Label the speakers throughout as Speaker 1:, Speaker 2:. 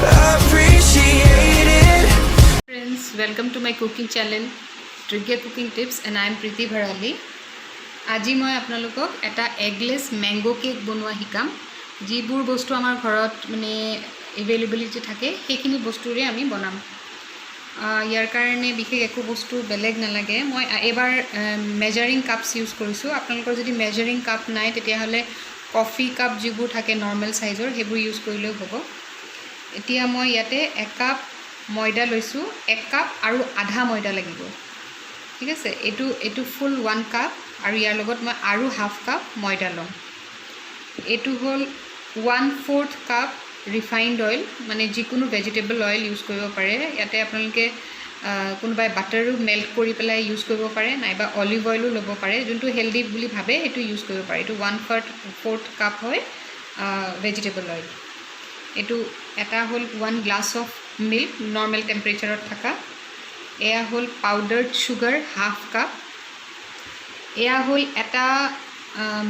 Speaker 1: appreciated.
Speaker 2: Friends, welcome to my cooking channel Trigger Cooking Tips and I am Preeti Bharali. আজি মই আপোনালোকক এটা eggless mango cake বনোৱা শিকাম যিবোৰ বস্তু আমাৰ ঘৰত মানে এভেইলেবিলিটি থাকে সেইখিনি বস্তুৰে আমি বনাম ইয়াৰ কাৰণে বিশেষ একো বস্তু বেলেগ নালাগে মই এবাৰ মেজাৰিং কাপস ইউজ কৰিছো আপোনালোকৰ যদি মেজাৰিং কাপ নাই তেতিয়া হলে কফি কাপ যিবোৰ থাকে নৰমাল সাইজৰ হেবোৰ ইউজ কৰিলেও হ'ব এতিয়া মই ইয়াতে 1 কাপ ময়দা লৈছো 1 কাপ আৰু আধা ময়দা লাগিব ঠিক আছে এটো ফুল 1 কাপ আৰু ইয়াৰ লগত মই আৰু হাফ কাপ ময়দা লম এটো হল 1/4 কাপ ৰিফাইন্ড অইল মানে যিকোনো ভেজিটেবল অইল ইউজ কৰিব পাৰে ইয়াতে আপোনালোকে কোনবাই বাটাৰো মেল্ট কৰি পেলাই ইউজ কৰিব পাৰে নাইবা অলিভ অইলও ল'ব পাৰে যোনটো হেলদি বুলি ভাবে এটো ইউজ কৰিব পাৰে এটো 1/4 কাপ হয় ভেজিটেবল অইল এটো এটা হল 1 গ্লাস অফ মিল্ক নরমাল টেম্পারেচারত থাকা এয়া হল পাউডারড সুগার হাফ কাপ এয়া হল এটা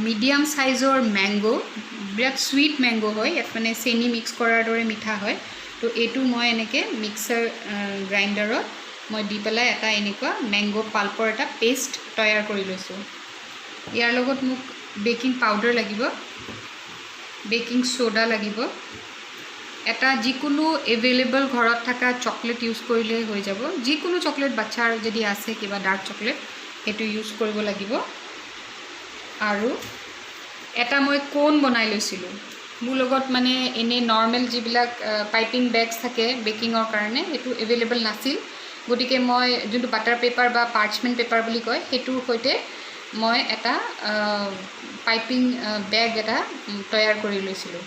Speaker 2: মিডিয়াম সাইজৰ ম্যাঙ্গো বিৰাট সুইট ম্যাঙ্গো হয় ইয়াত মানে চেনি মিক্স কৰাৰ দৰে মিঠা হয় তো এটো মই এনেকে মিক্সাৰ গ্ৰাইন্ডাৰত মই দি পেলাই এটা এনেকুৱা ম্যাঙ্গো পাল্পৰ এটা পেষ্ট তৈয়াৰ কৰি লৈছো ইয়াৰ লগত মোক বেকিং পাউডাৰ লাগিব বেকিং সোডা লাগিব এটা যিকোনো এভেইলেবল ঘৰত থাকা চকলেট ইউজ কৰিলে হৈ যাব যিকোনো চকলেট বাচ্চাৰ যদি আছে কিবা ডাৰ্ক চকলেট এটো ইউজ কৰিব লাগিব আৰু এটা মই কোন বনাই লৈছিলো মোৰ লগত মানে এনে নৰমাল যিবিলাক পাইপিং বেগস থাকে বেকিংৰ কাৰণে এটো এভেইলেবল নাছিল গটিকে মই যোনটো বাটাৰ পেপাৰ বা পাৰ্চমেন্ট পেপাৰ বুলি কয় হেতুৰ সৈতে মই এটা পাইপিং বেগ এটা তৈয়াৰ কৰি লৈছিলো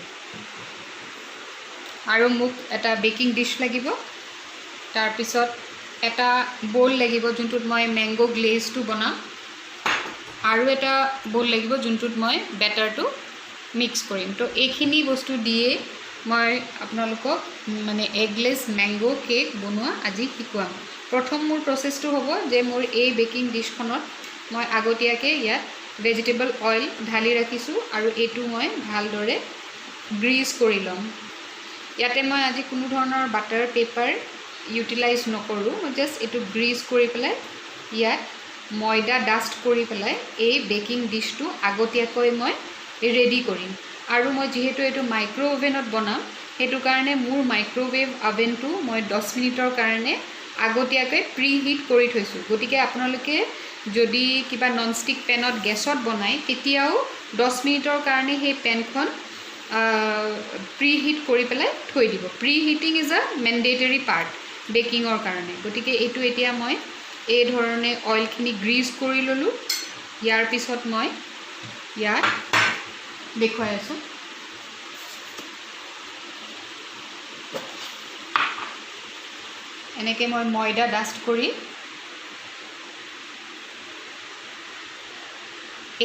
Speaker 2: আৰু মোক এটা বেকিং ডিশ লাগিব তাৰ পিছত এটা বোল লাগিব যোনটোত মই ম্যাঙ্গো গ্লেজটো বনাম আৰু এটা বোল লাগিব যোনটোত মই বেটাৰটো মিক্স কৰিম তো এইখিনি বস্তু দিয়ে মই আপোনালোকক মানে এগলেছ ম্যাঙ্গো কেক বনোৱা আজি শিকাম প্ৰথম মোৰ প্ৰসেসটো হ'ব যে মোৰ এই বেকিং ডিশখনত মই আগতীয়াকৈ ইয়াত ভেজিটেবল অইল ঢালি ৰাখিছো আৰু এটো মই ভালদৰে গ্ৰীজ কৰি লম ইয়াতে মই আজি কোনো ধৰণৰ বাটাৰ পেপাৰ ইউটিলাইজ নকৰো মই জাস্ট এটো গ্ৰীজ কৰি পেলাই ইয়াত ময়দা ডাস্ট কৰি পেলাই এই বেকিং ডিশটো আগতীয়াকৈ মই ৰেডি কৰিম আৰু মই যেহেতু এটো মাইক্ৰো ওভেনত বনাম হেতু কাৰণে মোৰ মাইক্ৰোৱেভ ওভেনটো মই 10 মিনিটৰ কাৰণে আগতীয়াকৈ প্ৰি হিট কৰি থৈছো গটিকে আপোনালোকে যদি কিবা ননষ্টিক পেনত গেছত বনাই তেতিয়াও 10 মিনিটৰ কাৰণে সেই পেনখন প্ৰি হিট কৰি পেলাই থৈ দিব pre heating is a মেন্ডেটৰী part বেকিংৰ কাৰণে গটিকে এটো এতিয়া মই এই ধৰণে অইলখিনি গ্ৰীজ কৰি ললো ইয়াৰ পিছত মই ইয়াত দেখুৱাই আছো এনেকে মই ময়দা ডাস্ট কৰি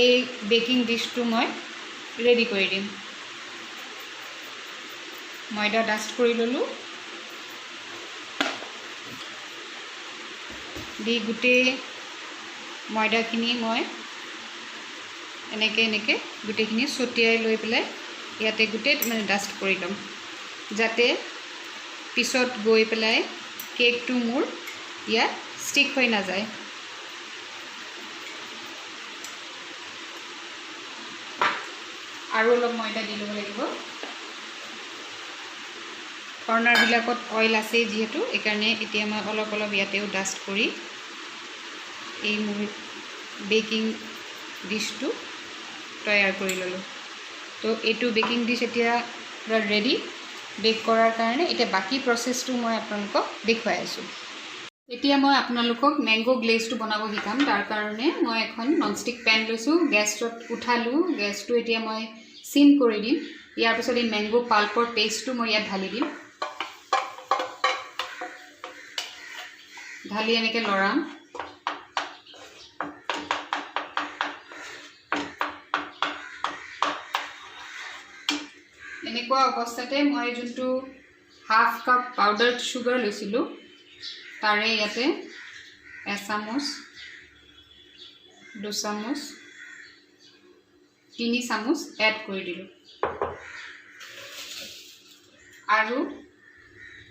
Speaker 2: এই বেকিং ডিশটো মই ৰেডি কৰি দিম ময়দা ডাস্ট কৰি ললো দি গুটে ময়দাখিনি মই এনেকে গুটেখিনি ছটিয়াই লৈ পেলাই ইয়াতে গুটে মানে ডাস্ট কৰি লম যাতে পিছত গৈ পেলাই কেকটো মোৰ ইয়াত ষ্টিক হৈ না যায় আৰু অলপ ময়দা দি লব লাগিব কৰ্নাৰ বিলাকত অইল আছে যেহেতু একাৰণে এতিয়া মই অলপ ইয়াতেও ডাস্ট কৰি এই মোৰ বেকিং ডিশটো তৈয়াৰ কৰি ললো তো এটো বেকিং ডিশ এতিয়া ৰেডি বেক কৰাৰ কাৰণে এটা বাকি প্ৰসেসটো মই আপোনালোকক দেখুৱাই আছো এতিয়া মই আপোনালোকক ম্যাঙ্গো গ্লেজটো বনাব শিকাম তাৰ কাৰণে মই এখন ননষ্টিক পেন লৈছো গেছত উঠালো গেছটো এতিয়া মই সিম কৰি দিম ইয়াৰ পিছত এই ম্যাঙ্গো পাল্পৰ পেষ্টটো মই ইয়াত ঢালি দিম ঢালি এনেকে লৰাম এনেকুৱা অৱস্থাতে মই যোনটো হাফ কাপ পাউডাৰড সুগাৰ লৈছিলো তাৰে ইয়াতে 1 চামুচ 2 চামুচ 3 চামুচ এড কৰি দিলো আৰু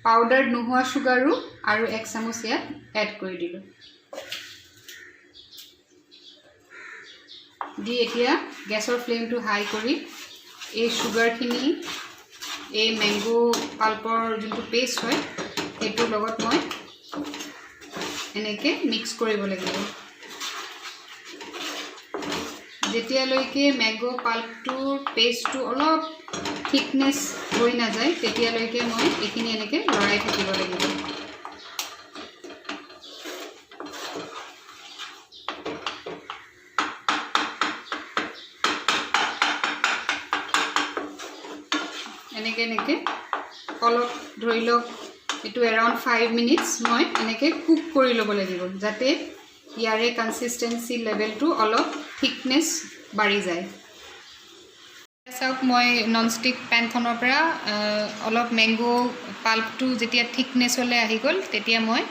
Speaker 2: পাউডাৰ নোহোৱা সুগাৰো আৰু 1 চামুচ ইয়াত এড কৰি দিলোঁ দি এতিয়া গেছৰ ফ্লেমটো হাই কৰি এই সুগাৰখিনি এই মেংগো পাল্পৰ যোনটো পেষ্ট হয় এইটোৰ লগত মই এনেকৈ মিক্স কৰিব লাগিব যেতিয়ালৈকে মেংগো পাল্পটোৰ পেষ্টটো অলপ থিকনেছ হৈ নাযায় তেতিয়ালৈকে মই এইখিনি এনেকৈ লৰাই থাকিব লাগিব এনেকৈ অলপ ধৰি লওক এইটো এৰাউণ্ড 5 মিনিটছ মই এনেকৈ কুক কৰি ল'ব লাগিব যাতে ইয়াৰে কনসিস্টেন্সি লেভেলটো অলপ থিকনেছ বাঢ়ি যায় চাওক মই ননষ্টিক পেনখনৰ পৰা অলপ মেংগো পাল্পটো যেতিয়া থিকনেছলৈ আহি গ'ল তেতিয়া মই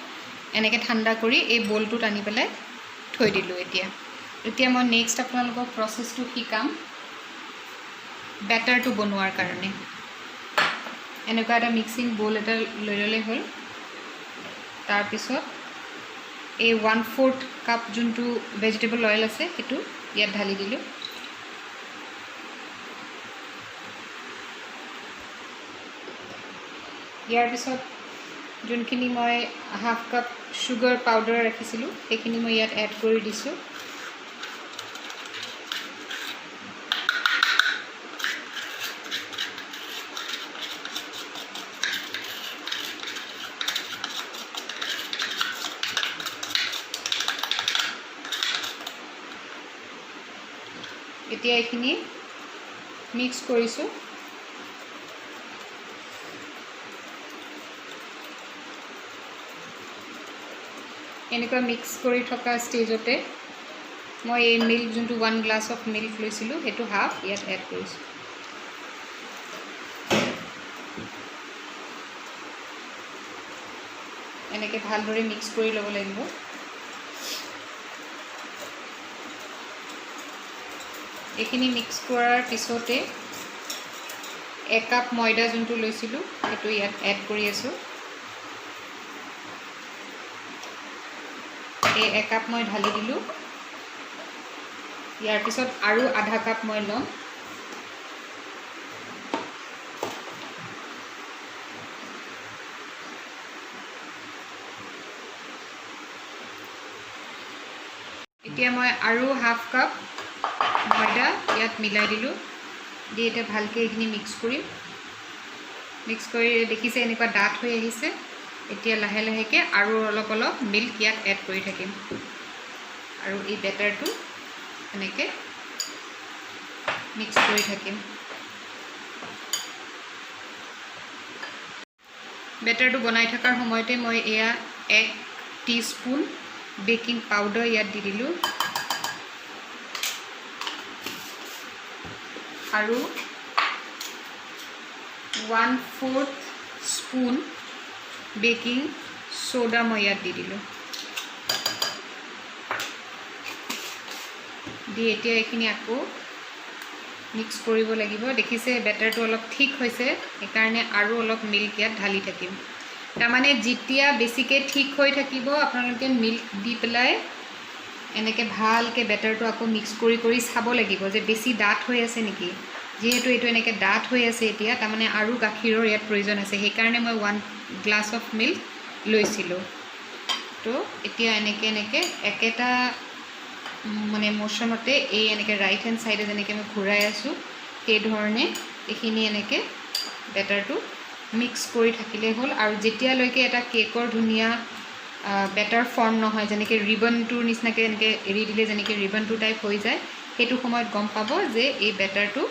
Speaker 2: এনেকৈ ঠাণ্ডা কৰি এই বলটোত আনি পেলাই থৈ দিলোঁ এতিয়া মই নেক্সট আপোনালোকক প্ৰচেছটো শিকাম বেটাৰটো বনোৱাৰ কাৰণে এনেকুৱা এটা মিক্সিং bowl এটা লৈ ল'লে হ'ল তাৰপিছত এই 1/4 কাপ যোনটো ভেজিটেবল অইল আছে সেইটো ইয়াত ঢালি দিলোঁ ইয়াৰ পিছত যোনখিনি মই হাফ কাপ সুগাৰ পাউডাৰ ৰাখিছিলোঁ সেইখিনি মই ইয়াত এড কৰি দিছোঁ এতিয়া এইখিনি মিক্স কৰিছোঁ এনেকুৱা মিক্স কৰি থকা ষ্টেজতে মই এই মিল্ক যোনটো 1 গ্লাছ অফ মিল্ক লৈছিলোঁ সেইটো হাফ ইয়াত এড কৰিছোঁ এনেকৈ ভালদৰে মিক্স কৰি ল'ব লাগিব এইখিনি মিক্স কৰাৰ পিছতে 1 কাপ ময়দা যোনটো লৈছিলোঁ সেইটো ইয়াত এড কৰি আছোঁ এই 1 কাপ মই ঢালি দিলোঁ ইয়াৰ পিছত আৰু আধা কাপ মই ল'ম এতিয়া মই আৰু হাফ কাপ ময়দা ইয়াত মিলাই দিলোঁ দি এটা ভালকৈ এইখিনি মিক্স কৰিম মিক্স কৰি দেখিছে এনেকুৱা ডাঠ হৈ আহিছে এতিয়া লাহে লাহেকৈ আৰু অলপ মিল্ক ইয়াত এড কৰি থাকিম আৰু এই বেটাৰটো এনেকৈ মিক্স কৰি থাকিম বেটাৰটো বনাই থকাৰ সময়তে মই এয়া 1 টিস্পুন বেকিং পাউডাৰ ইয়াত দি দিলোঁ আৰু 1/4 স্পুন বেকিং সোডা মই ইয়াত দি দিলোঁ দি এতিয়া এইখিনি আকৌ মিক্স কৰিব লাগিব দেখিছে বেটাৰটো অলপ ঠিক হৈছে সেইকাৰণে আৰু অলপ মিল্ক ইয়াত ঢালি থাকিম তাৰমানে যেতিয়া বেছিকৈ ঠিক হৈ থাকিব আপোনালোকে মিল্ক দি পেলাই এনেকৈ ভালকৈ বেটাৰটো আকৌ মিক্স কৰি চাব লাগিব যে বেছি ডাঠ হৈ আছে নেকি যেহেতু এইটো এনেকৈ ডাঠ হৈ আছে এতিয়া তাৰমানে আৰু গাখীৰৰ ইয়াত প্ৰয়োজন আছে সেইকাৰণে মই 1 গ্লাছ অফ মিল্ক লৈছিলোঁ তো এতিয়া এনেকৈ একেটা মানে মোশনতে এই এনেকৈ ৰাইট হেণ্ড সাইডে যেনেকৈ মই ঘূৰাই আছোঁ সেই ধৰণে এইখিনি এনেকৈ বেটাৰটো মিক্স কৰি থাকিলে হ'ল আৰু যেতিয়ালৈকে এটা কেকৰ ধুনীয়া বেটাৰ ফৰ্ম নহয় যেনেকৈ ৰিবনটোৰ নিচিনাকৈ এনেকৈ এৰি দিলে যেনেকৈ ৰিবনটো টাইপ হৈ যায় সেইটো সময়ত গম পাব যে এই বেটাৰটো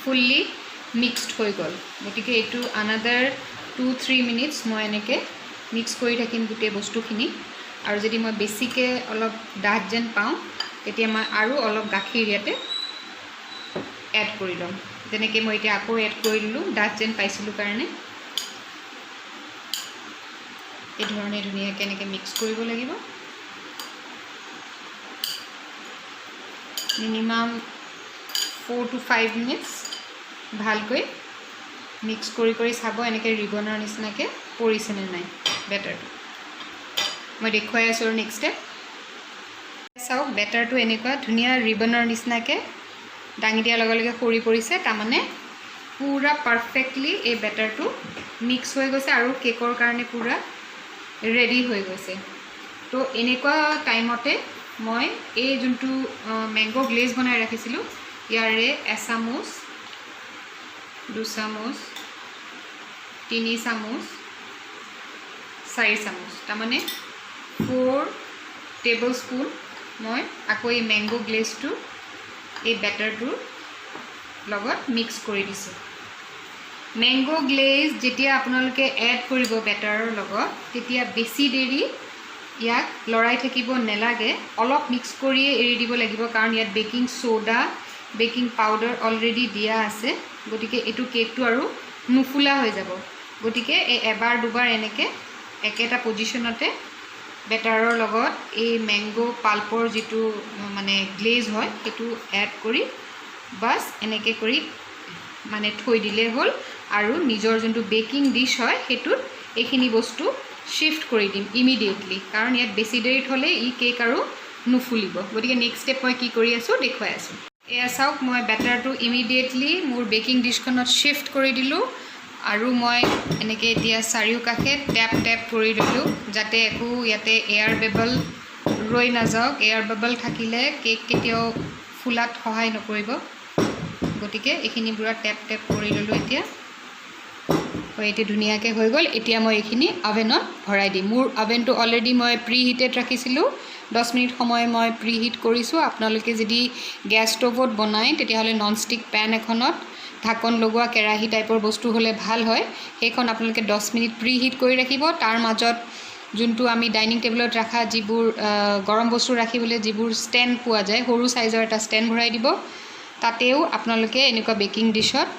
Speaker 2: ফুল্লি মিক্সড হৈ গ'ল গতিকে এইটো আনাদাৰ 2-3 মিনিটছ মই এনেকৈ মিক্স কৰি থাকিম গোটেই বস্তুখিনি আৰু যদি মই বেছিকৈ অলপ ডাঠ যেন পাওঁ তেতিয়া মই আৰু অলপ গাখীৰ ইয়াতে এড কৰি ল'ম যেনেকৈ মই এতিয়া আকৌ এড কৰি দিলোঁ ডাঠ যেন পাইছিলোঁ কাৰণে এই ধৰণে ধুনীয়াকৈ এনেকৈ মিক্স কৰিব লাগিব মিনিমাম 4 to 5 মিনিটছ ভালকৈ মিক্স কৰি কৰি চাব এনেকৈ ৰিবনৰ নিচিনাকৈ পৰিছেনে নাই বেটাৰটো। মই দেখুৱাই আছোঁ আৰু নেক্সট ষ্টেপ চাওক। বেটাৰটো এনেকুৱা ধুনীয়া ৰিবনৰ নিচিনাকৈ দাঙি দিয়াৰ লগে লগে সৰি পৰিছে, তাৰমানে পূৰা পাৰফেক্টলি এই বেটাৰটো মিক্স হৈ গৈছে আৰু কেকৰ কাৰণে পূৰা ৰেডি হৈ গৈছে। তো এনেকুৱা টাইমতে মই এই যোনটো মেংগো গ্লেজ বনাই ৰাখিছিলোঁ ইয়াৰে এচামুচ, 2 চামুচ, 3 চামুচ, 4 চামুচ, তাৰমানে 4 টেবল স্পুন মই আকৌ এই মেংগো গ্লেজটো এই বেটাৰটোৰ লগত মিক্স কৰি দিছোঁ। মেংগো গ্লেজ যেতিয়া আপোনালোকে এড কৰিব বেটাৰৰ লগত তেতিয়া বেছি দেৰি ইয়াক লৰাই থাকিব নালাগে, অলপ মিক্স কৰিয়ে এৰি দিব লাগিব, কাৰণ ইয়াত baking soda, baking powder already দিয়া আছে, গতিকে এইটো কেকটো আৰু নুফুলা হৈ যাব। গতিকে এই এবাৰ দুবাৰ এনেকৈ একেটা পজিশ্যনতে বেটাৰৰ লগত এই মেংগো পাল্পৰ যিটো মানে গ্লেজ হয় সেইটো এড কৰি বাছ এনেকৈ কৰি মানে থৈ দিলেই হ'ল। আৰু নিজৰ যোনটো বেকিং ডিছ হয় সেইটোত এইখিনি বস্তু শ্বিফ্ট কৰি দিম ইমিডিয়েটলি, কাৰণ ইয়াত বেছি দেৰি থ'লে ই কেক আৰু নুফুলিব। গতিকে নেক্সট ষ্টেপ মই কি কৰি আছোঁ দেখুৱাই আছোঁ। এয়া চাওক, মই বেটাৰটো ইমিডিয়েটলি মোৰ বেকিং ডিছখনত শ্বিফ্ট কৰি দিলোঁ আৰু মই এনেকৈ এতিয়া চাৰিওকাষে টেপ টেপ কৰি দিলোঁ যাতে একো ইয়াতে এয়াৰ বাবল ৰৈ নাযাওক। এয়াৰ বাবল থাকিলে কেক কেতিয়াও ফুলাত সহায় নকৰিব। গতিকে এইখিনি পুৰা টেপ টেপ কৰি ল'লোঁ। এতিয়া ধুনীয়াকৈ হৈ গ'ল। এতিয়া মই এইখিনি অভেনত ভৰাই দিম। মোৰ অভেনটো অলৰেডি মই প্ৰি হিটেড ৰাখিছিলোঁ, 10 মিনিট সময় মই প্ৰি হিট কৰিছোঁ। আপোনালোকে যদি গেছ ষ্ট'ভত বনায় তেতিয়াহ'লে ননষ্টিক পেন এখনত ঢাকন লগোৱা কেৰাহী টাইপৰ বস্তু হ'লে ভাল হয়। সেইখন আপোনালোকে 10 মিনিট প্ৰি হিট কৰি ৰাখিব। তাৰ মাজত যোনটো আমি ডাইনিং টেবুলত ৰখা যিবোৰ গৰম বস্তু ৰাখিবলৈ যিবোৰ ষ্টেণ্ড পোৱা যায়, সৰু চাইজৰ এটা ষ্টেণ্ড ভৰাই দিব। তাতেও আপোনালোকে এনেকুৱা বেকিং ডিছত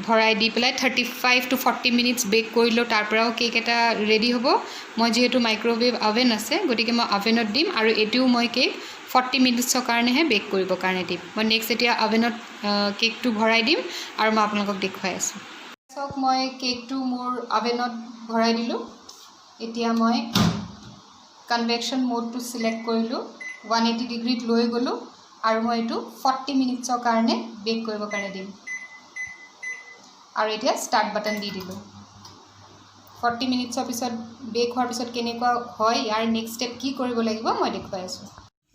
Speaker 2: ভৰাই দি পেলাই 35 to 40 মিনিটছ বেক কৰিলেও তাৰ পৰাও কেক এটা ৰেডি হ'ব। মই যিহেতু মাইক্ৰ'ৱেভ অভেন আছে গতিকে মই অভেনত দিম আৰু এইটোও মই কেক 40 মিনিটছৰ কাৰণেহে বেক কৰিবৰ কাৰণে দিম। মই নেক্সট এতিয়া অভেনত কেকটো ভৰাই দিম আৰু মই আপোনালোকক দেখুৱাই আছোঁ। চাওক, মই কেকটো মোৰ অভেনত ভৰাই দিলোঁ। এতিয়া মই কনভেকশ্যন মোডটো ছিলেক্ট কৰিলোঁ, 180 ডিগ্ৰীত লৈ গ'লোঁ আৰু মই এইটো 40 মিনিটছৰ কাৰণে বেক কৰিবৰ কাৰণে দিম। আৰু এতিয়া ষ্টাৰ্ট বাটন দি দিলোঁ। 40 মিনিটছৰ পিছত বেক হোৱাৰ পিছত কেনেকুৱা হয়, ইয়াৰ নেক্সট ষ্টেপ কি কৰিব লাগিব মই দেখুৱাই আছোঁ।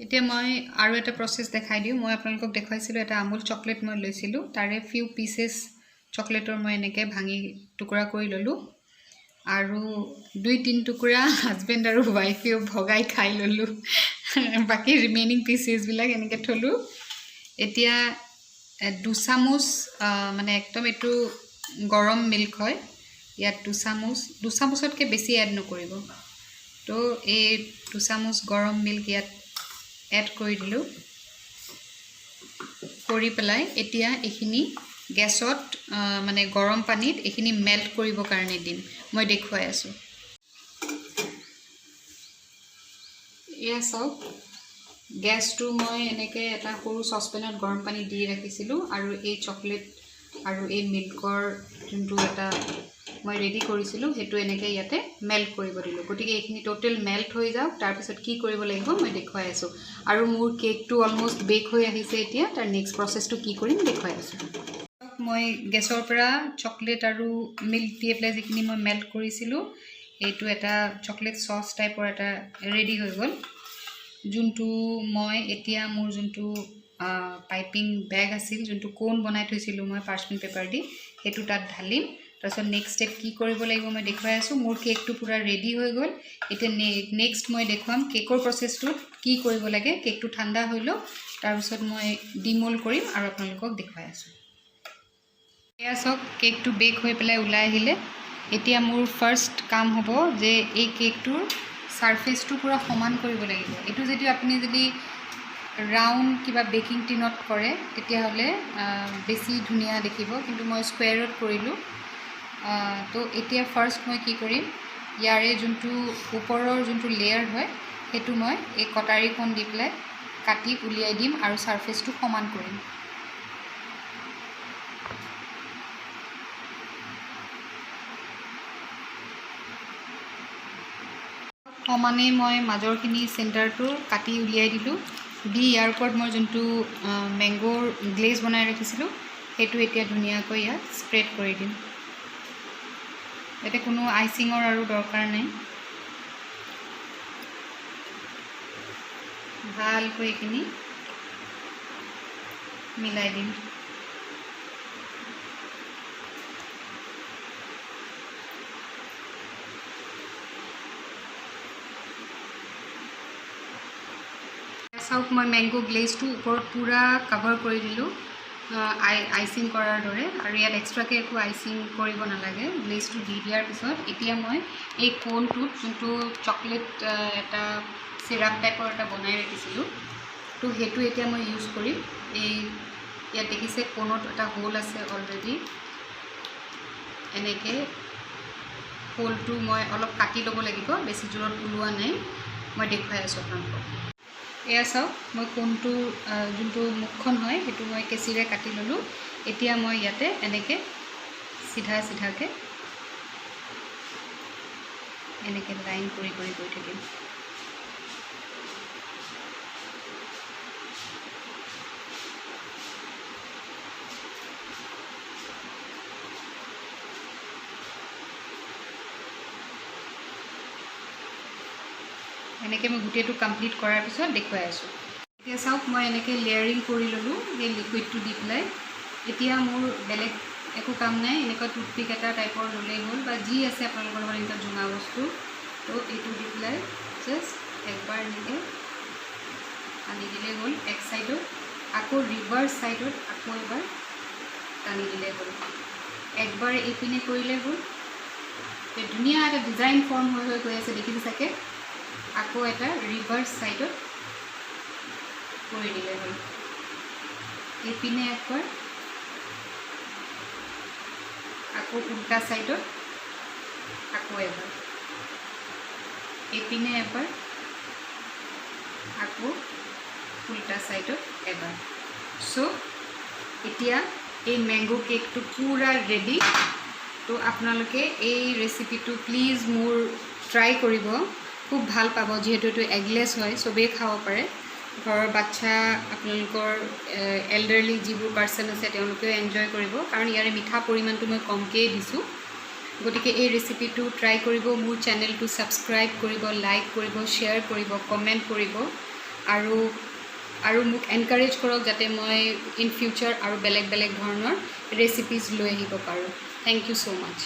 Speaker 2: এতিয়া মই আৰু এটা প্ৰচেছ দেখাই দিওঁ। মই আপোনালোকক দেখুৱাইছিলোঁ এটা আমুল চকলেট মই লৈছিলোঁ, তাৰে ফিউ পিচেছ চকলেটৰ মই এনেকৈ ভাঙি টুকুৰা কৰি ল'লোঁ আৰু 2-3 টুকুৰা হাজবেণ্ড আৰু ৱাইফেও ভগাই খাই ল'লোঁ। বাকী ৰিমেইনিং পিচেছবিলাক এনেকৈ থ'লোঁ। এতিয়া 2 চামুচ মানে একদম এইটো গৰম মিল্ক হয়, ইয়াত 2 চামুচতকৈ বেছি এড নকৰিব। তো এই 2 চামুচ গৰম মিল্ক ইয়াত এড কৰি দিলোঁ। কৰি পেলাই এতিয়া এইখিনি গেছত মানে গৰম পানীত এইখিনি মেল্ট কৰিবৰ কাৰণে দিম। মই দেখুৱাই আছোঁ। এয়া চাওক, গেছটো মই এনেকৈ এটা সৰু চচপেনত গৰম পানী দি ৰাখিছিলোঁ আৰু এই চকলেট আৰু এই মিল্কৰ যোনটো এটা মই ৰেডি কৰিছিলোঁ সেইটো এনেকৈ ইয়াতে মেল্ট কৰিব দিলোঁ। গতিকে এইখিনি টোটেল মেল্ট হৈ যাওক, তাৰপিছত কি কৰিব লাগিব মই দেখুৱাই আছোঁ। আৰু মোৰ কেকটো অলমষ্ট বেক হৈ আহিছে। এতিয়া তাৰ নেক্সট প্ৰচেছটো কি কৰিম দেখুৱাই আছোঁ। মই গেছৰ পৰা চকলেট আৰু মিল্ক দি পেলাই যিখিনি মই মেল্ট কৰিছিলোঁ এইটো এটা চকলেট চচ টাইপৰ এটা ৰেডি হৈ গ'ল, যোনটো মই এতিয়া মোৰ যোনটো পাইপিং বেগ আছিল, যোনটো কোন বনাই থৈছিলোঁ মই পাৰ্চমেণ্ট পেপাৰ দি, সেইটো তাত ঢালিম। তাৰপিছত নেক্সট ষ্টেপ কি কৰিব লাগিব মই দেখুৱাই আছোঁ। মোৰ কেকটো পূৰা ৰেডি হৈ গ'ল। এতিয়া নেক্সট মই দেখুৱাম কেকৰ প্ৰচেছটোত কি কৰিব লাগে। কেকটো ঠাণ্ডা হৈ লওক, তাৰপিছত মই ডিমল্ড কৰিম আৰু আপোনালোকক দেখুৱাই আছোঁ। এয়া চাওক, কেকটো বেক হৈ পেলাই ওলাই আহিলে। এতিয়া মোৰ ফাৰ্ষ্ট কাম হ'ব যে এই কেকটোৰ ছাৰফেচটো পূৰা সমান কৰিব লাগিব। এইটো আপুনি যদি ৰাউণ্ড কিবা বেকিং টিনত কৰে তেতিয়াহ'লে বেছি ধুনীয়া দেখিব, কিন্তু মই স্কুৱেৰত কৰিলোঁ। তো এতিয়া ফাৰ্ষ্ট মই কি কৰিম, ইয়াৰে যোনটো ওপৰৰ যোনটো লেয়াৰ হয় সেইটো মই এই কটাৰীখন দি পেলাই কাটি উলিয়াই দিম আৰু ছাৰফেচটো সমান কৰিম। সমানে মই মাজৰখিনি চেণ্টাৰটো কাটি উলিয়াই দিলোঁ দি ইয়াৰ ওপৰত মই যোনটো মেংগোৰ গ্লেজ বনাই ৰাখিছিলোঁ সেইটো এতিয়া ধুনীয়াকৈ ইয়াত স্প্ৰেড কৰি দিম ইয়াতে কোনো আইচিঙৰ আৰু দৰকাৰ নাই ভালকৈ এইখিনি মিলাই দিম চাওক মই মেংগো গ্লেজটো ওপৰত পুৰা কভাৰ কৰি দিলোঁ আইচিং কৰাৰ দৰে আৰু ইয়াত এক্সট্ৰাকৈ একো আইচিং কৰিব নালাগে গ্লেজটো দি দিয়াৰ পিছত এতিয়া মই এই কোনটোত যোনটো চকলেট এটা চিৰাপ টাইপৰ এটা বনাই ৰাখিছিলোঁ তো সেইটো এতিয়া মই ইউজ কৰিম এই ইয়াত দেখিছে কোনত এটা হোল আছে অলৰেডি এনেকৈ হোলটো মই অলপ কাটি ল'ব লাগিব বেছি জোৰত ওলোৱা নাই মই দেখুৱাই আছোঁ আপোনালোকক এয়া চাওক মই কোনটো যোনটো মুখখন হয় সেইটো মই কেঁচিৰে কাটি ল'লোঁ এতিয়া মই ইয়াতে এনেকৈ চিধা চিধাকৈ এনেকৈ লাইন কৰি কৰি গৈ থাকিম এনেকৈ মই গোটেইটো কমপ্লিট কৰাৰ পিছত দেখুৱাই আছোঁ এতিয়া চাওক মই এনেকৈ লেয়াৰিং কৰি ল'লোঁ এই লিকুইডটো দি পেলাই এতিয়া মোৰ বেলেগ একো কাম নাই এনেকুৱা টুথপিক এটা টাইপৰ ল'লেই হ'ল বা যি আছে আপোনালোকৰ লগত এনেকুৱা জোঙা বস্তু তো এইটো দি পেলাই জাষ্ট একবাৰ এনেকৈ টানি দিলেই হ'ল এক ছাইডত আকৌ ৰিভাৰ্ছ ছাইডত আকৌ এবাৰ টানি দিলেই হ'ল একবাৰ এইপিনে কৰিলেই হ'ল ধুনীয়া এটা ডিজাইন ফৰ্ম হৈ হৈ গৈ আছে দেখিছে চাগে আকৌ এটা ৰিভাৰ্ছ ছাইডত কৰি দিলে হ'ল এইপিনে একবাৰ আকৌ উল্টা ছাইডত আকৌ এবাৰ এইপিনে এবাৰ আকৌ উল্টা ছাইডত এবাৰ চ' এতিয়া এই মেংগো কেকটো পুৰা ৰেডি তো আপোনালোকে এই ৰেচিপিটো প্লিজ মোৰ ট্ৰাই কৰিব খুব ভাল পাব যিহেতু এইটো এগলেছ হয় চবেই খাব পাৰে ঘৰৰ বাচ্চা আপোনালোকৰ এল্ডাৰলি যিবোৰ পাৰ্চন আছে তেওঁলোকেও এনজয় কৰিব কাৰণ ইয়াৰে মিঠা পৰিমাণটো মই কমকৈয়ে দিছোঁ গতিকে এই ৰেচিপিটো ট্ৰাই কৰিব মোৰ চেনেলটো ছাবস্ক্ৰাইব কৰিব লাইক কৰিব শ্বেয়াৰ কৰিব কমেণ্ট কৰিব আৰু মোক এনকাৰেজ কৰক যাতে মই ইন ফিউচাৰ আৰু বেলেগ বেলেগ ধৰণৰ ৰেচিপিজ লৈ আহিব পাৰোঁ থেংক ইউ ছ' মাছ